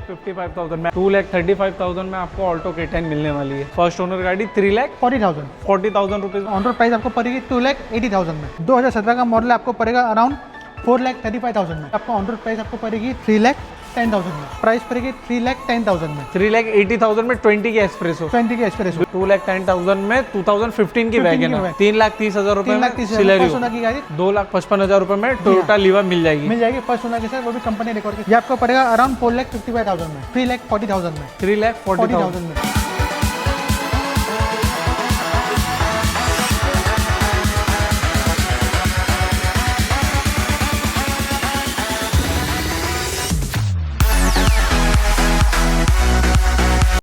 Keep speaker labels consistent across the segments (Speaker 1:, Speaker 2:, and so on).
Speaker 1: 2,55,000 में, 2,35,000 में आपको ऑल्टो K10 मिलने वाली है। फर्स्ट ओनर गाड़ी 3,40,000 रुपीज।
Speaker 2: ऑन रोड प्राइस आपको पड़ेगी 2,80,000 में। 2017 का मॉडल आपको पड़ेगा अराउंड 4,35,000 में। आपको ऑन रोड प्राइस आपको पड़ेगी 3,10,000 में। प्राइस पड़ेगी 3,10,000 में।
Speaker 1: 3,80,000 में 20 की एक्सप्रेसो।
Speaker 2: 20 की एक्सप्रेस
Speaker 1: 2,10,000 में 2015 की वैगन है। 3,30,000 रुपए में
Speaker 2: 3,30,000
Speaker 1: सिलेरियो।
Speaker 2: की गाड़ी
Speaker 1: 2,55,000 रुपए में टोयोटा लीवा मिल जाएगी।
Speaker 2: मिल जाएगी फर्स्ट ओनर के साथ, वो भी कंपनी रिकॉर्ड की। ये आपको पड़ेगा अराउंड 4,55,000 में, 3,40,000 में,
Speaker 1: 3,40,000
Speaker 2: में।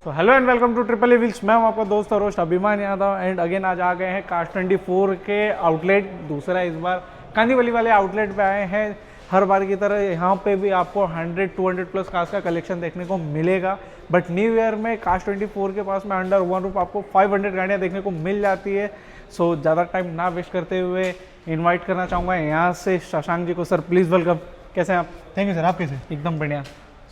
Speaker 1: तो hello and welcome to triple A wheels. मैं हूं आपका दोस्त और होस्ट अभिमान यादव। एंड अगेन आज आ गए हैं कार्स 24 के आउटलेट, दूसरा इस बार कांदीवली वाले आउटलेट पे आए हैं। हर बार की तरह यहाँ पे भी आपको 100-200 प्लस कार्स का कलेक्शन देखने को मिलेगा। बट न्यू ईयर में कार्स 24 के पास में अंडर वन रूफ आपको 500 गाड़ियाँ देखने को मिल जाती है। सो ज़्यादा टाइम ना वेस्ट करते हुए इन्वाइट करना चाहूँगा यहाँ से शशांक जी को। Sir please welcome. कैसे हैं आप?
Speaker 2: थैंक यू सर, आप कैसे?
Speaker 1: एकदम बढ़िया।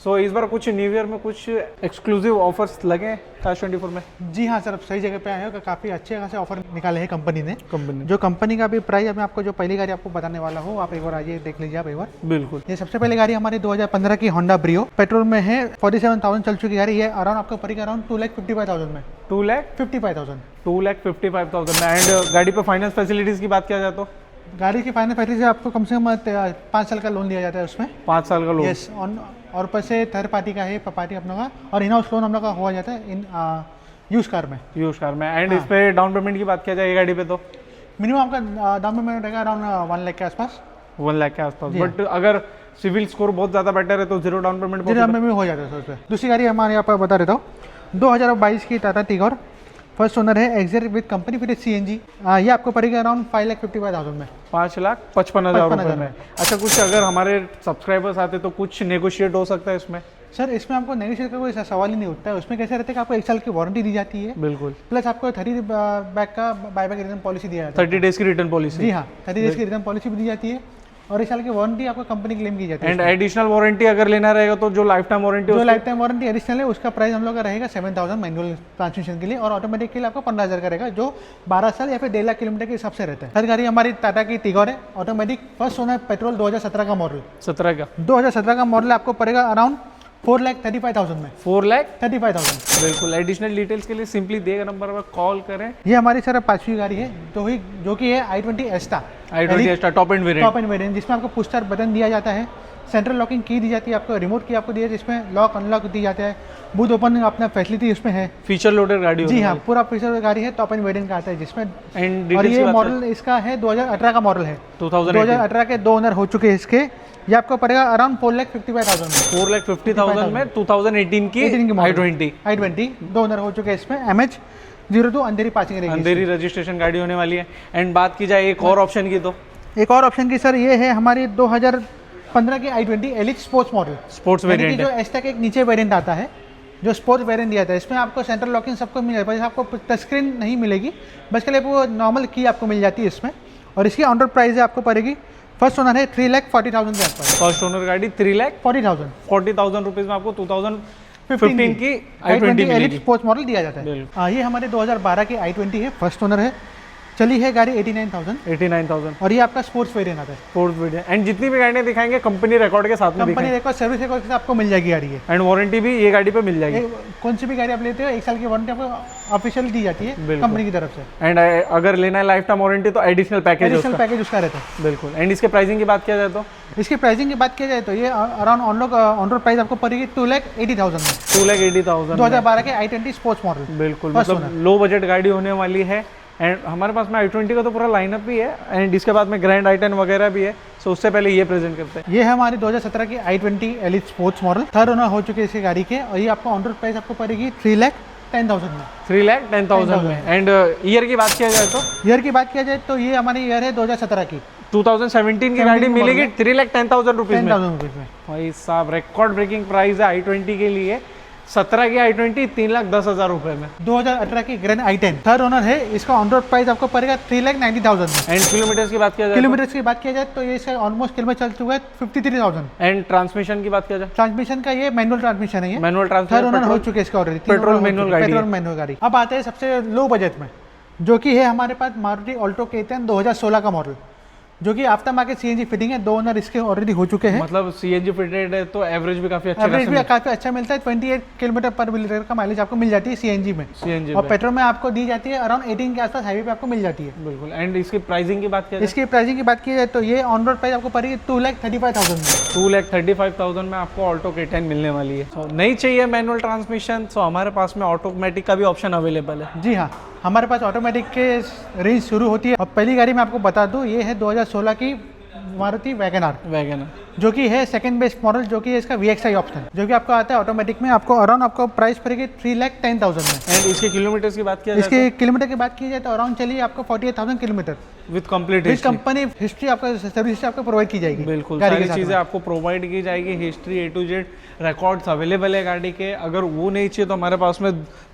Speaker 1: सो इस बार कुछ न्यू ईयर में कुछ एक्सक्लूसिव ऑफर्स लगे कार्स 24 में?
Speaker 2: जी हाँ सर, आप सही जगह पे आए हो। काफ़ी अच्छे खासे ऑफर निकाले हैं कंपनी ने।
Speaker 1: कंपनी
Speaker 2: जो कंपनी का भी प्राइस मैं आपको जो पहली गाड़ी आपको बताने वाला हूँ, आप एक बार आइए देख लीजिए आप एक बार।
Speaker 1: बिल्कुल।
Speaker 2: ये सबसे पहले गाड़ी हमारी 2015 की होंडा ब्रियो पेट्रोल में है। 47,000 चल चुकी गाड़ी। ये अराउंड आपको पड़ेगी अराउंड 2,55,000 में।
Speaker 1: 2,55,000
Speaker 2: 2,55,000
Speaker 1: में। एंड गाड़ी पे फाइनेंस फैसिलिटीज की बात किया जाए तो
Speaker 2: गाड़ी की फाइनेंस फैसिलिटी आपको कम से कम 5 साल का लोन दिया जाता है उसमें।
Speaker 1: 5 साल का लोन।
Speaker 2: यस, और ऊपर से थर्ड पार्टी का है, पार्टी अपना का, और इन हाउस लोन हम लोग का हुआ जाता है इन यूज कार में।
Speaker 1: एंड इस पे डाउन पेमेंट की बात किया जाए गाड़ी पे तो
Speaker 2: मिनिमम आपका डाउन पेमेंट रहेगा अराउंड 1 लाख के आसपास।
Speaker 1: 1 लाख के आसपास। बट अगर सिविल स्कोर बहुत ज़्यादा बेटर है तो जीरो डाउन पेमेंट
Speaker 2: में भी हो जाता है सर उस पर। दूसरी गाड़ी हमारे यहाँ पर बता देता हूँ, 2022 की टाटा टिगोर, फर्स्ट ओनर है, एक्जेट विद कंपनी फिर CNG। ये आपको पड़ेगा अराउंड 5,55,000 में।
Speaker 1: 5,55,000 रुपये में। अच्छा, कुछ अगर हमारे सब्सक्राइबर्स आते तो कुछ नेगोशिएट हो सकता है इसमें?
Speaker 2: सर इसमें आपको नेगोशिएट का कोई सवाल ही नहीं उठता है। उसमें कैसे रहता है कि आपको 1 साल की वारंटी दी जाती है।
Speaker 1: बिल्कुल।
Speaker 2: प्लस आपको 30 बैक का बायबैक रिटर्न पॉलिसी दिया जाता है।
Speaker 1: 30 डेज की रिटर्न पॉलिसी।
Speaker 2: जी हाँ, 30 डेज की रिटर्न पॉलिसी भी दी जाती है, और 1 साल की वारंटी आपको कंपनी क्लेम की जाती है।
Speaker 1: एंड एडिशनल वारंटी अगर लेना रहेगा तो जो लाइफ टाइम वारंटी,
Speaker 2: जो लाइफ टाइम वारंटी एडिशनल है, उसका प्राइस हम लोग का रहेगा 7,000 मैनुअल ट्रांसमिशन के लिए, और ऑटोमेटिक के लिए आपको 15,000 का रहेगा, जो 12 साल या फिर 1.5 लाख किलोमीटर के हिसाब से रहता है। हर गाड़ी हमारी टाटा की टिगोर है, ऑटोमेटिक, फर्स्ट ओनर, पेट्रोल, 2017 का मॉडल। 2017 का मॉडल आपको पड़ेगा अराउंड 4,35,000 में।
Speaker 1: 4,35,000। बिल्कुल। एडिशनल डिटेल्स के लिए सिंपली दिए गए नंबर पर कॉल करें।
Speaker 2: ये हमारी सर 5वीं गाड़ी है, जो कि है i20 एस्टा।
Speaker 1: i20 एस्टा top end variant,
Speaker 2: जिसमें आपको पुश स्टार्ट बटन दिया जाता है, सेंट्रल लॉकिंग की दी जाती है, आपको रिमोट की आपको दी जाती है, जिसमें लॉक अनलॉक दी जाता है, बूथ ओपन अपना फैसिलिटी उसमें है।
Speaker 1: फीचर लोडेड गाड़ी।
Speaker 2: जी हाँ, पूरा फीचर गाड़ी है, टॉप एंड वेरिएंट का आता है जिसमें।
Speaker 1: एंड
Speaker 2: और ये मॉडल इसका है 2018 का मॉडल है। 2018 के 2 ओनर हो चुके हैं इसके। ये आपको पड़ेगा अराउंड 4,55,000 में।
Speaker 1: 4,50,000 में 2018 की i20
Speaker 2: 2 ओनर हो चुके हैं इसमें। MH02 अंधेरी पासिंग रहेगी,
Speaker 1: अंधेरी रजिस्ट्रेशन गाड़ी होने वाली है। एंड बात की जाए एक और ऑप्शन की तो
Speaker 2: एक और ऑप्शन की सर, ये है हमारी 2015 की i20 elite sports model.
Speaker 1: Sports variant
Speaker 2: जो एस्टा के एक नीचे वेरिएंट आता है, जो स्पोर्ट्स वेरिएंट दिया था, इसमें आपको सेंट्रल लॉकिंग सबको मिल जाता है। आपको टच स्क्रीन नहीं मिलेगी, बस के लिए वो नॉर्मल की आपको मिल जाती है इसमें। और इसकी ऑन रोड प्राइस आपको पड़ेगी, फर्स्ट ओनर है 3,40,000 के आसपास।
Speaker 1: फर्स्ट ओनर गाड़ी 3,40,000 रुपीज में आपको 2015 की i20
Speaker 2: एलिट स्पोर्ट्स मॉडल दिया जाता है। ये हमारे 2012 की i20 है, फर्स्ट ओनर है, चली है गाड़ी 89,000। और ये आपका स्पोर्ट्स वेरिएंट आता है।
Speaker 1: Sports variant. एंड जितनी भी गाड़ियाँ दिखाएंगे कंपनी रिकॉर्ड के साथ में,
Speaker 2: कंपनी रिकॉर्ड, सर्विस रिकॉर्ड के साथ आपको मिल जाएगी गाड़ी है।
Speaker 1: एंड वारंटी भी ये गाड़ी पे मिल जाएगी।
Speaker 2: कौन सी भी गाड़ी आप लेते हो, 1 साल की वारंटी आपको ऑफिशियल दी जाती है कंपनी की तरफ से।
Speaker 1: एंड अगर लेना है लाइफ टाइम वारंटी तो एडिशनल पैकेज
Speaker 2: उसका रहता है।
Speaker 1: बिल्कुल। एंड इसके प्राइसिंग की बात किया जाए तो
Speaker 2: इसकी प्राइसिंग की बात किया जाए तो ये अराउंड ऑन रोड प्राइस आपको पड़ेगी 2,80,000 में।
Speaker 1: 2,80,000
Speaker 2: 2012 के i20 स्पोर्ट्स मॉडल।
Speaker 1: बिल्कुल, मतलब लो बजट गाड़ी होने वाली है। एंड हमारे पास में i20 का तो पूरा लाइनअप भी है, एंड इसके बाद में ग्रैंड i10 वगैरह भी है। सो उससे पहले ये प्रेजेंट करते हैं।
Speaker 2: ये है हमारी 2017 की i20 elite sports model, third owner हो चुके हैं इसी गाड़ी के। और ये आपको ऑन रोड प्राइस आपको पड़ेगी 3,10,000 में।
Speaker 1: 3,10,000 में। एंड ईयर की बात किया जाए तो ये हमारी ईयर है 2017 की। 2017 की गाड़ी मिलेगी 3,10,000 रुपीज में।
Speaker 2: भाई
Speaker 1: साहब रिकॉर्ड ब्रेकिंग प्राइस है i20 के लिए। 17 की i20 3,10,000 रुपए में
Speaker 2: 2018 की ग्रैंड i10 थर्ड ओनर है। इसका ऑन रोड प्राइस आपको पड़ेगा 3,90,000 में।
Speaker 1: एंड किलोमीटर्स की बात किया जाए
Speaker 2: किलोमीटर्स की बात किया जाए तो ये इसका ऑलमोस्ट किलोमीटर चल चुका है 53,000।
Speaker 1: एंड ट्रांसमिशन की बात किया जाए
Speaker 2: ट्रांसमिशन का ये मैनुअल ट्रांसमिशन है, ये
Speaker 1: मैनुअल
Speaker 2: थर्ड
Speaker 1: ट्रांसमिशन
Speaker 2: ओनर हो चुके हैं इसका ऑलरेडी।
Speaker 1: पेट्रोल मैनुअल गाड़ी
Speaker 2: पेट्रोल मैनुअल गाड़ी। अब आते हैं सबसे लो बजट में, जो कि है हमारे पास मारुति ऑल्टो K10 2016 का मॉडल, जो कि आफ्टर मार्केट सीएनजी फिटिंग है। 2 ओनर इसके ऑलरेडी हो चुके हैं।
Speaker 1: मतलब सीएनजी फिटेड है तो एवरेज भी काफी अच्छा
Speaker 2: एवरेज भी काफी अच्छा मिलता है। 28 किलोमीटर पर लीटर का माइलेज आपको मिल जाती है सीएनजी में।
Speaker 1: सीएनजी
Speaker 2: और पेट्रोल में आपको दी जाती है अराउंड 18 के आसपास हाईवे पे आपको मिल जाती है।
Speaker 1: बिल्कुल। एंड इसकी प्राइसिंग की बात किया जाए
Speaker 2: इसकी प्राइसिंग की बात की जाए तो ये ऑन रोड प्राइस आपको पड़ेगी 2,35,000 में।
Speaker 1: 2,35,000 में आपको ऑल्टो K10 मिलने वाली है। So, नहीं चाहिए मैनुअल ट्रांसमिशन, तो हमारे पास में ऑटोमेटिक का भी ऑप्शन अवेलेबल है।
Speaker 2: जी हाँ, हमारे पास ऑटोमेटिक के रेंज शुरू होती है। और पहली गाड़ी मैं आपको बता दूँ, ये है 2016 की मारुति वैगनर, जो कि है सेकंड बेस्ट मॉडल, जो कि है इसका VXI ऑप्शन, जो कि आपको आता है ऑटोमेटिक में। आपको अराउंड आपको प्राइस पड़ेगी 3,10,000 में।
Speaker 1: एंड इसके किलोमीटर्स की बात किया जाए
Speaker 2: इसके किलोमीटर की बात की जाए तो अराउंड चलिए आपको 48,000 kilometre
Speaker 1: with complete
Speaker 2: with company history आपको सर्विस हिस्ट्री आपको प्रोवाइड की जाएगी।
Speaker 1: बिल्कुल,
Speaker 2: गाड़ी
Speaker 1: सारी
Speaker 2: के साथ
Speaker 1: चीज़ें
Speaker 2: में।
Speaker 1: आपको प्रोवाइड की जाएगी। History A to Z records available है गाड़ी के। अगर वो नहीं चाहिए तो हमारे पास में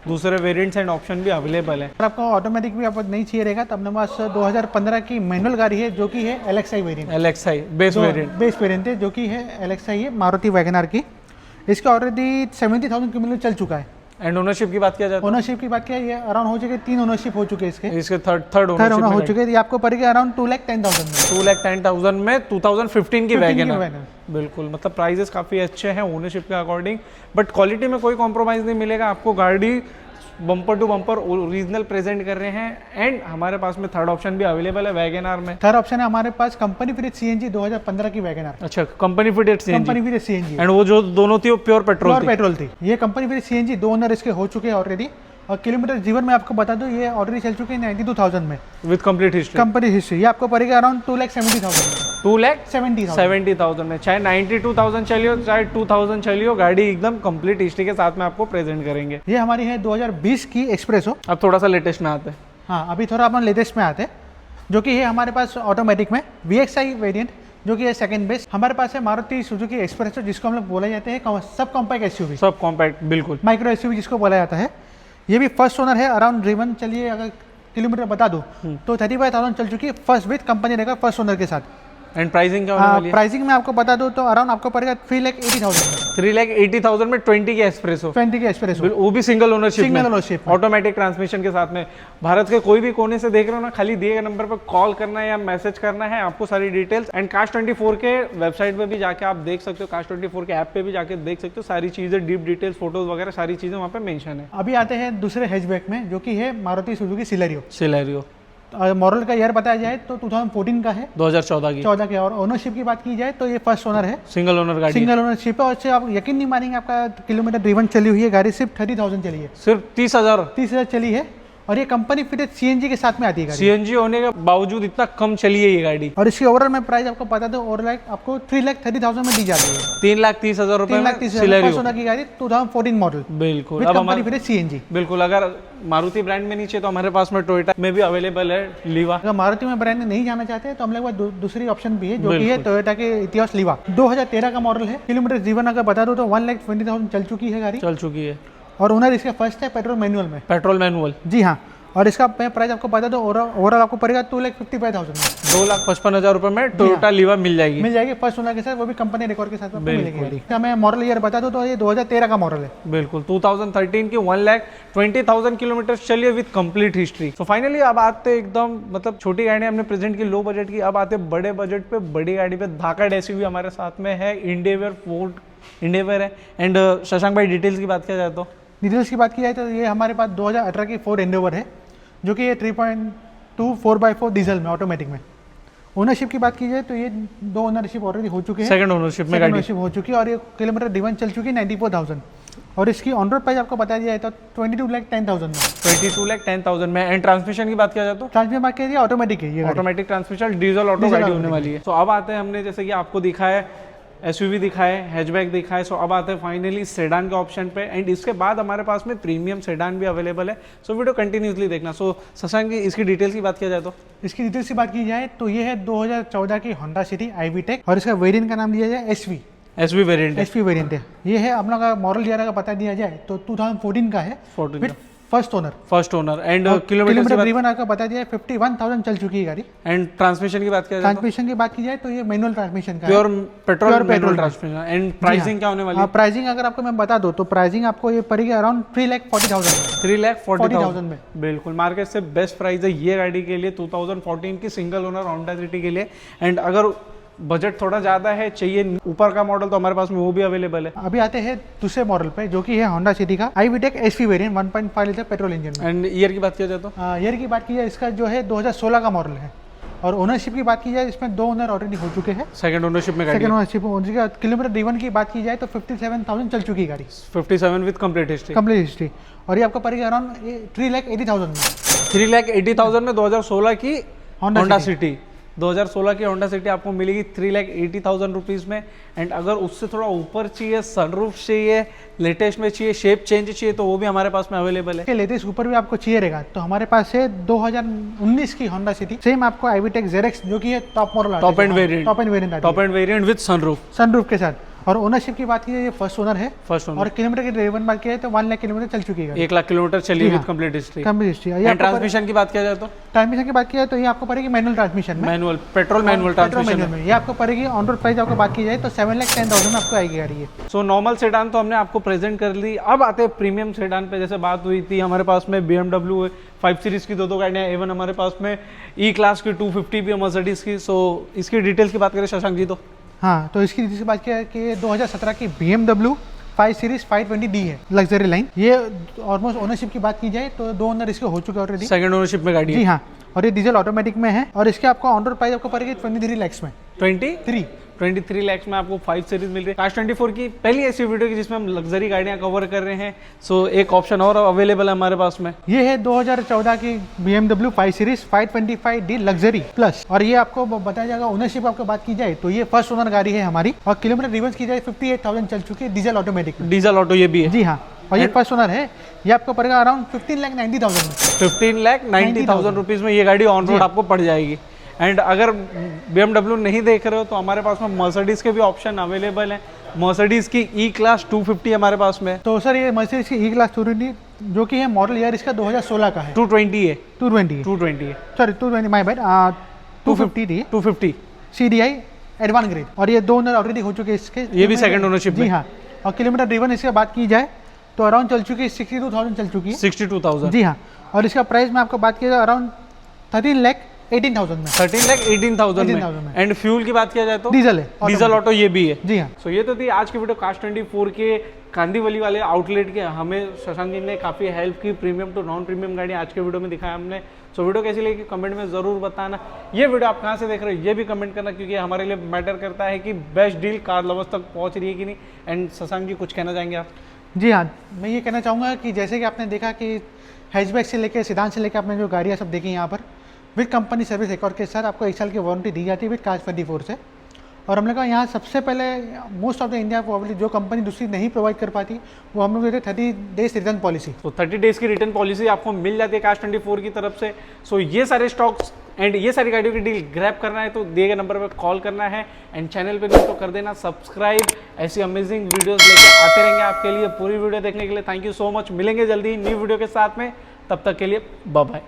Speaker 1: दूसरे वेरिएंट्स एंड ऑप्शन भी अवेलेबल है।
Speaker 2: अगर आपको ऑटोमेटिक भी आपको नहीं चाहिए रहेगा तो अपने पास 2015 की मैनुअल गाड़ी है, जो कि है LXI variant.
Speaker 1: LXI base variant
Speaker 2: है, जो कि है LXI है मारुति वैगनर की। इसका ऑलरेडी 70,000 किलोमीटर चल चुका है।
Speaker 1: एंड ओनरशिप की बात किया जाए
Speaker 2: ओनरशिप की बात किया, ये अराउंड हो चुके 3 ओनरशिप हो चुके हैं इसके
Speaker 1: थर्ड
Speaker 2: ओनर हो
Speaker 1: ओनरशिप
Speaker 2: चुके हैं। ये आपको पड़ेगी अराउंड 2,10,000 में।
Speaker 1: 2,10,000 में 2015 की
Speaker 2: 15 की
Speaker 1: वैगनर।
Speaker 2: वैगनर।
Speaker 1: बिल्कुल, मतलब प्राइजेस काफ़ी अच्छे हैं ओनरशिप के अकॉर्डिंग, बट क्वालिटी में कोई कॉम्प्रोमाइज़ नहीं मिलेगा आपको। गाड़ी bumper to bumper original present कर रहे हैं। एंड हमारे पास में थर्ड ऑप्शन भी अवेलेबल है वैगनर में।
Speaker 2: थर्ड ऑप्शन है हमारे पास कंपनी फिटेड सीएनजी 2015 की वैगनर।
Speaker 1: अच्छा, company fitted CNG.
Speaker 2: Company fitted CNG
Speaker 1: and वो जो दोनों थी वो प्योर पेट्रोल थी।
Speaker 2: ये कंपनी फिटेड सीएनजी 2 ओनर इसके हो चुके हैं ऑलरेडी। और किलोमीटर जीवन में आपको बता दूं, ये ऑलरेडी चल चुके हैं 92,000 में
Speaker 1: with complete history.
Speaker 2: Company history. ये आपको पड़ेगा अराउंड 2,70,000 में।
Speaker 1: 2,70,000 में, चाहे 92,000 चलियो चाहे 2,000 चलियो, गाड़ी एकदम कंप्लीट हिस्ट्री के साथ में आपको प्रेजेंट करेंगे।
Speaker 2: ये हमारी है 2020 की एक्सप्रेसो।
Speaker 1: अब थोड़ा सा लेटेस्ट में आते हैं।
Speaker 2: हाँ, अभी थोड़ा अपन लेटेस्ट में आते हैं, जो कि है हमारे पास ऑटोमेटिक में VXI वेरिएंट, जो कि है सेकंड बेस्ट। हमारे पास है मारुति सुजुकी एक्सप्रेसो, जिसको हम लोग बोला जाते हैं sub compact SUV,
Speaker 1: sub compact, बिल्कुल
Speaker 2: माइक्रो SUV जिसको बोला जाता है। ये भी फर्स्ट ओनर है। अराउंड ड्रिवन चलिए अगर किलोमीटर बता दूं तो 35,000 चल चुकी है। फर्स्ट विद कंपनी रहेगा फर्स्ट ओनर के साथ।
Speaker 1: एंड प्राइसिंग क्या होने वाली है?
Speaker 2: प्राइसिंग में आपको बता दूं तो अराउंड आपको पड़ेगा 3,80,000 में।
Speaker 1: 3,80,000 में 20 की एक्सप्रेसो।
Speaker 2: 20 की एक्सप्रेसो,
Speaker 1: वो भी single ownership
Speaker 2: ownership
Speaker 1: automatic transmission के साथ में। भारत के कोई भी कोने से देख रहे हो ना, खाली दिए गए नंबर पर कॉल करना है या मैसेज करना है, आपको सारी डिटेल्स। एंड Cars24 के वेबसाइट पे भी जाके आप देख सकते हो, Cars24 के ऐप पे भी जाके देख सकते हो। सारी चीजें, डीप डिटेल्स, फोटोज वगैरह सारी चीजें वहाँ पे मेंशन है।
Speaker 2: अभी आते हैं दूसरे हैचबैक में, जो कि है मारुति सुजुकी
Speaker 1: सिलेरियो।
Speaker 2: मॉडल का ईयर बताया जाए तो 2014 का है,
Speaker 1: 2014 की।
Speaker 2: और ओनरशिप की बात की जाए तो ये फर्स्ट ओनर है।
Speaker 1: सिंगल ओनर गाड़ी,
Speaker 2: सिंगल ओनरशिप है। और इससे आप यकीन नहीं मानेंगे, आपका किलोमीटर ड्रिवन चली हुई है गाड़ी सिर्फ 30,000 चली है।
Speaker 1: सिर्फ 30,000
Speaker 2: चली है। और ये कंपनी फिटेड सीएनजी के साथ में आती है गाड़ी।
Speaker 1: सीएनजी होने के बावजूद इतना कम चली है ये गाड़ी।
Speaker 2: और इसकी ओवरऑल में प्राइस आपको बता दो, ओवरऑल आपको 3,30,000 में दी जाती है।
Speaker 1: 3,30,000 रुपए में
Speaker 2: सिलेरियो की गाड़ी 2014 मॉडल।
Speaker 1: बिल्कुल।
Speaker 2: अब कंपनी फिटेड सीएनजी।
Speaker 1: बिल्कुल। अगर मारुति ब्रांड में नीचे तो हमारे पास में टोयोटा में भी अवेलेबल है लीवा।
Speaker 2: अगर मारुति में ब्रांड में नहीं जाना चाहते तो हम लोग दूसरी ऑप्शन भी है, जो कि है टोयोटा के इतिहास लीवा। 2013 का मॉडल है। किलोमीटर जीवन अगर बता दो तो 1,20,000 चल चुकी है गाड़ी।
Speaker 1: चल चुकी है।
Speaker 2: और ओनर इसका फर्स्ट है पेट्रोल मैनुअल। जी हाँ। और इसका प्राइस आपको बता दो, ओवरऑल आपको पड़ेगा 2,55,000 में।
Speaker 1: 2,55,000 रुपए में टोयोटा लीवा मिल जाएगी
Speaker 2: फर्स्ट ओनर के साथ, वो भी कंपनी रिकॉर्ड के साथ आपको मिलेगी। मैं मॉडल ईयर बता दूं तो ये 2013 का मॉडल है।
Speaker 1: बिल्कुल। 2013 की 1,20,000 किलोमीटर चलिए विद कंप्लीट हिस्ट्री। तो फाइनली अब आते एकदम, मतलब छोटी गाड़ी हमने प्रेजेंट की लो बजट की, अब आते बड़े बजट पे, बड़ी गाड़ी पे। धाकड़ SUV हमारे साथ में है, इंडेवर है। एंड शशांक भाई, डिटेल्स की बात किया जाए तो
Speaker 2: डिटेल्स की बात की जाए तो ये हमारे पास 2018 की फोर्ड एंडेवर है, जो कि ये 3.2 4x4 डीजल में ऑटोमेटिक में। ओनरशिप की बात की जाए तो ये 2 ओनरशिप ऑलरेडी हो चुके हैं।
Speaker 1: सेकंड ओनरशिप में गाड़ी
Speaker 2: हो चुकी है। और ये किलोमीटर ड्रिवन चल चुकी है 94,000। और इसकी ऑन रोड प्राइस आपको बता दिया जाए तो 22,10,000 में।
Speaker 1: 22,10,000 में। एंड ट्रांसमिशन की बात किया जाए तो
Speaker 2: ट्रांसमिशन बात की ऑटोमेटिक है, ये
Speaker 1: ऑटोमेटिक ट्रांसमिशन डीजल ऑटो गाड़ी होने वाली है। तो अब आते हैं, हमने जैसे कि आपको दिखाया SUV दिखाए, हैचबैक दिखाए। सो अब आते हैं फाइनली सेडान के ऑप्शन पे। एंड इसके बाद हमारे पास में प्रीमियम सेडान भी अवेलेबल है। सो वीडियो कंटिन्यूसली देखना। सो शशांक, इसकी डिटेल्स की बात किया जाए तो
Speaker 2: इसकी डिटेल्स की बात की जाए तो ये है 2014 की होंडा सिटी iVTEC। और इसका वेरिएंट का नाम दिया जाए
Speaker 1: SV वेरिएंट है।
Speaker 2: SV वेरिएंट है। ये है हम लोग का मॉडल ईयर का बता दिया जाए तो 2014 का है
Speaker 1: 14
Speaker 2: with first owner
Speaker 1: and
Speaker 2: kilometre driven आपका बता दिया 51,000 चल चुकी है गाड़ी।
Speaker 1: एंड ट्रांसमिशन की बात किया जाए
Speaker 2: ट्रांसमिशन की बात की जाए तो ये मैनुअल ट्रांसमिशन का
Speaker 1: pure petrol
Speaker 2: petrol
Speaker 1: transmission. And pricing क्या होने वाली है?
Speaker 2: प्राइसिंग अगर आपको मैं बता दूं तो प्राइसिंग आपको ये पड़ेगी अराउंड 3,40,000
Speaker 1: 3,40,000 में। बिल्कुल मार्केट से बेस्ट प्राइस है ये गाड़ी के लिए 2014 की सिंगल ओनर होंडा सिटी के लिए। एंड अगर बजट थोड़ा ज़्यादा है, चाहिए ऊपर का मॉडल, तो हमारे पास में वो भी अवेलेबल है।
Speaker 2: अभी आते हैं दूसरे मॉडल पे जो कि है होंडा सिटी का iVTEC SV variant 1.5 litre petrol engine में।
Speaker 1: एंड ईयर की बात किया जाए तो
Speaker 2: ईयर की बात की जाए इसका जो है 2016 का मॉडल है। और ओनरशिप की बात की जाए इसमें 2 ओनर ऑलरेडी हो चुके हैं।
Speaker 1: सेकंड ओनरशिप में गाड़ी,
Speaker 2: सेकंड ओनरशिप। किलोमीटर ड्रिवन की बात की जाए तो 57,000 चल चुकी है गाड़ी,
Speaker 1: 57 विद कंप्लीट हिस्ट्री।
Speaker 2: और ये आपको पड़ेगी अराउंड 3,80,000 में।
Speaker 1: 3,80,000 में 2016 की
Speaker 2: होंडा
Speaker 1: सिटी 2016 की होंडा सिटी आपको मिलेगी 3,80,000 रुपीज़ में। एंड अगर उससे थोड़ा ऊपर चाहिए, सनरूफ चाहिए, लेटेस्ट में चाहिए, शेप चेंज चाहिए, तो वो भी हमारे पास में अवेलेबल है।
Speaker 2: लेटेस्ट ऊपर भी आपको चाहिए रहेगा तो हमारे पास है 2019 की होंडा सिटी, सेम आपको iVTEC ZX जो कि है top model,
Speaker 1: top end variant with sunroof
Speaker 2: के साथ। और ओनरशिप की बात की जाए ये फर्स्ट ओनर है। और किलोमीटर की ड्रिवन बात की जाए तो 1 लाख किलोमीटर चल चुकी है,
Speaker 1: 1 लाख किलोमीटर चली विद कंप्लीट हिस्ट्री। ट्रांसमिशन की बात किया जाए तो ये आपको पड़ेगी मैनुअल ट्रांसमिशन में, पेट्रोल मैनुअल ट्रांसमिशन में।
Speaker 2: ये आपको पड़ेगी ऑन रोड प्राइस आपको बात की जाए तो 7,10,000 में आपको आएगी गाड़ी।
Speaker 1: सो नॉर्मल सेडान तो हमने आपको प्रेजेंट कर ली। अब आते हैं प्रीमियम सेडान पे। जैसे बात हुई थी हमारे पास में BMW 5 सीरीज की दो गाड़ियाँ, एवन हमारे पास में E क्लास की 250 भी है मर्सिडीज की। सो इसकी डिटेल्स की बात करें शशांक जी तो
Speaker 2: हाँ, तो इसकी डिटेल्स की बात किया कि 2017 की BMW 5 सीरीज 520D है लग्जरी लाइन। ये ऑलमोस्ट ओनरशिप की बात की जाए तो 2 ओनर इसके हो चुके ऑलरेडी,
Speaker 1: सेकंड ओनरशिप में गाड़ी है।
Speaker 2: जी हाँ। और ये डीजल ऑटोमेटिक में है और इसके आपको ऑन रोड प्राइस आपको पड़ेगी 23 लाख में। 23 लाख में आपको 5 सीरीज मिल रही है। काश 24 की पहली ऐसी वीडियो की जिसमें हम लग्जरी गाड़ियां कवर कर रहे हैं। सो एक ऑप्शन और अवेलेबल है हमारे पास में, ये है 2014 की BMW 5 series 525D luxury plus. और ये आपको बताया जाएगा ओनरशिप आपको बात की जाए तो ये फर्स्ट ओनर गाड़ी है हमारी। और किलोमीटर रिवर्स की जाए 58,000 चल चुकी है डीजल ऑटोमेटिक, डीजल ऑटो ये भी है, जी हाँ। और ये फर्स्ट ओनर है। ये आपको पड़ेगा अराउंड 15,90,000 में,
Speaker 1: 15,90,000 रुपीज में ये गाड़ी ऑन रोड आपको पड़ जाएगी। एंड अगर BMW नहीं देख रहे हो तो हमारे पास में मर्सिडीज के भी ऑप्शन अवेलेबल हैं। मर्सिडीज की E क्लास 250 हमारे पास में।
Speaker 2: तो सर ये मर्सिडीज की E क्लास 220 जो कि है मॉडल ईयर इसका 2016 का है,
Speaker 1: 220 है,
Speaker 2: 220 है, sorry 220 my bad, 250 CDI advance grade. और ये 2 ओनर ऑलरेडी हो चुके हैं इसके, ये भी सेकंड ओनरशिप, जी हाँ। और किलोमीटर ड्रिवन इसकी बात की जाए तो अराउंड चल चुकी है 62,000 चल चुकी है,
Speaker 1: 62,000,
Speaker 2: जी हाँ। और इसका प्राइस में आपको बात की जाए अराउंड 13,18,000 में,
Speaker 1: 13,18,000 में। एंड फ्यूल की बात किया जाए तो
Speaker 2: डीजल है,
Speaker 1: डीजल ऑटो ये भी है, जी हाँ।
Speaker 2: सो ये
Speaker 1: तो थी आज की वीडियो काश 24 के कांदीवली वाले आउटलेट के। हमें शशांक जी ने काफ़ी हेल्प की, प्रीमियम टू नॉन प्रीमियम गाड़ी आज के वीडियो में दिखाया हमने। सो वीडियो कैसी लगी कमेंट में ज़रूर बताना। ये वीडियो आप कहाँ से देख रहे हो ये भी कमेंट करना, क्योंकि हमारे लिए मैटर करता है कि बेस्ट डील कार लवर्स तक पहुँच रही है कि नहीं। एंड शशांक जी कुछ कहना चाहेंगे आप?
Speaker 2: जी हाँ, मैं ये कहना चाहूँगा कि जैसे कि आपने देखा कि हैचबैक से लेकर सेडान से लेकर आपने जो गाड़ियाँ सब देखी यहाँ पर विद कंपनी सर्विस रिकॉर्ड के साथ आपको 1 साल की वारंटी दी जाती है विद काश 24 से। और हम लोग का यहाँ सबसे पहले most of the India probably जो कंपनी दूसरी नहीं प्रोवाइड कर पाती वो हम लोग देते 30 डेज रिटर्न पॉलिसी। तो 30 डेज की रिटर्न पॉलिसी आपको मिल जाती है काश 24 की तरफ से। सो ये सारे स्टॉक्स एंड ये सारी गाड़ियों की डील ग्रैब करना है तो दिए गए नंबर पर कॉल करना है। एंड चैनल पे नहीं तो कर देना सब्सक्राइब। ऐसी अमेजिंग वीडियोस लेकर आते रहेंगे आपके लिए। पूरी वीडियो देखने के लिए थैंक यू सो मच। मिलेंगे जल्दी न्यू वीडियो के साथ में, तब तक के लिए बाय बाय।